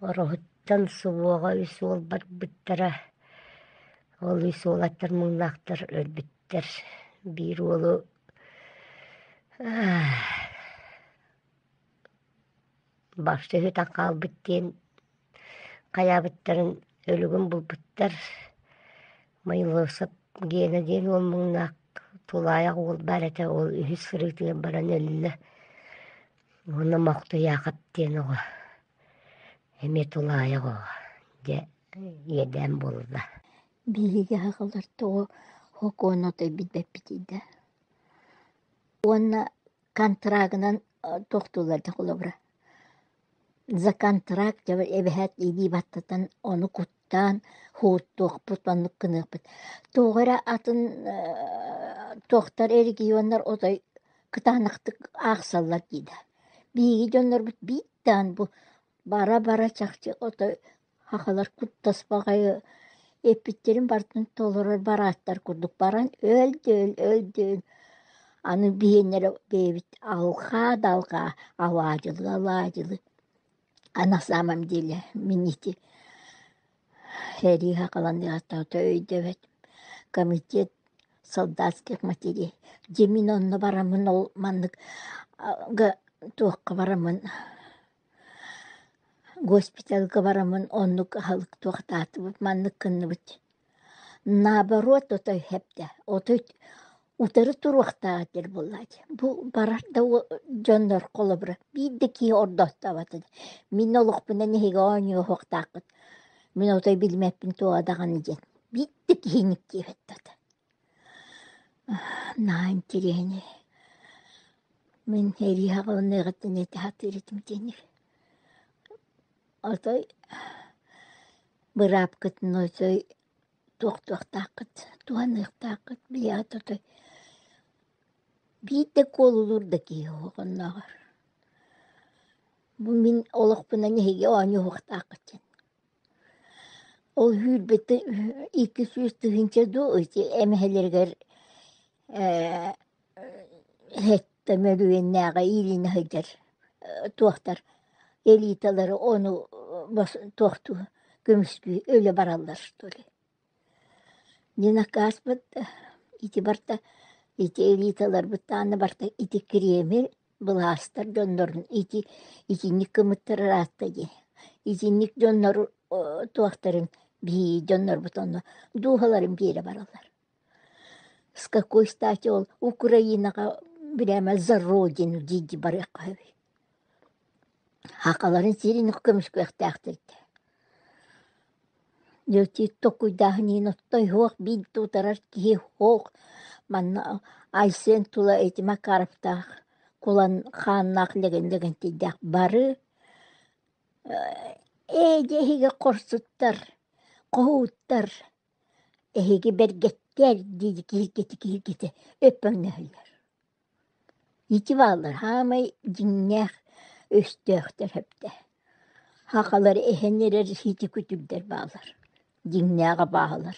Ороһуттан суоҕа үс уол барбыттара, ол үс уолаттар муҥнахтар өлбүттэр. Биир уолу башты үтэн хаалбыт диэн хайаабыттарын өлүгүн булбуттар. Майылысып гиэна диэн уол муҥнаах тулаайах уол баарата ол үһүс сырыытыган баран өллө. Уонна мохтуяахап диэн оҕо. Эми тулаайах оҕо. Дьэ иэдээн булла. Биһиги хагалар тоҕо хокуонотой бидбэппитиидэ. Уонна контрагынан тохтууларда холобура. За контракт жаба эбэһэт идии баттатан ону куттаан хууттуохпут маннык кыныахпыт. Тугара атын тохтар эригионнар отой кытаанахтык аахсаллар дида. Биги дьоннор бут биттаан бу бара чахчы отой хахалар куттаспагай эппиттерин бартын толорор барааттар курдук баран өлдүл. Аны биеннер бебит алга алаажылы. А на самом деле минити Хэриха каландыгата өйдөбөт комитет солдатских матерей. Демин онно барамын ол маннык туакка барамын госпитальга барамын оннук халык туактаатыбыт маннык кынныбыт. Наоборот отой хепте отой утары туруактаатер буллади. Бу барарда дьоннор колобура биддики ордоттабатыды. Мин олукпунан эхиге ооньуо хуактаакпыт. Мин отой билмеппин туадаган иден. Биддики хиник киэфеттата. Наантерени. Мин Хэриха каландыгаттан эти хатырытым тени. Отой бырапкытын отой туактаакыт, туаныктаакыт бият отой. Биитте колулурда киэхоҕонноҕор. Бу мин олохпунан эхиге ооньуо хуактаакыт. Ол хүрбетти 200 тыгынча дуу эмэһэлэригэр хетте мөлүөннээҕэ иилин хайдер туохтар элиталары ону туохту көмүскү өлө бараллар столи. Динакаспыт ити барта ити элиталар быттааны барта ити кремел былаастар дьоннорун итинник кымыттарырааттади. Итинник дьоннор туохтарын бии дьоннор бутонно дуухаларын биэре бараллар. С какой стати ол Украинага прямо за родину диди барыаккаби. Хакаларын сирин көмүскү эхтээхтэрдэ. Дьоти токуйдаахнин оттой хуох бин тутарар киһи хуох манна Айсен тула эти Макаровтаах кулан хааннаах леген тиддэх бары эдеһиге корсуттар, коһууттар, эһиги бергеттер диди киһиргити өппөҥнөһүллэр. Ити баалар хаамай диҥнээх өстөөхтэр хэптэ. Хакалар эһэннерэр хити күтүлдэр баалар. Диңнээҕэ бааһылар.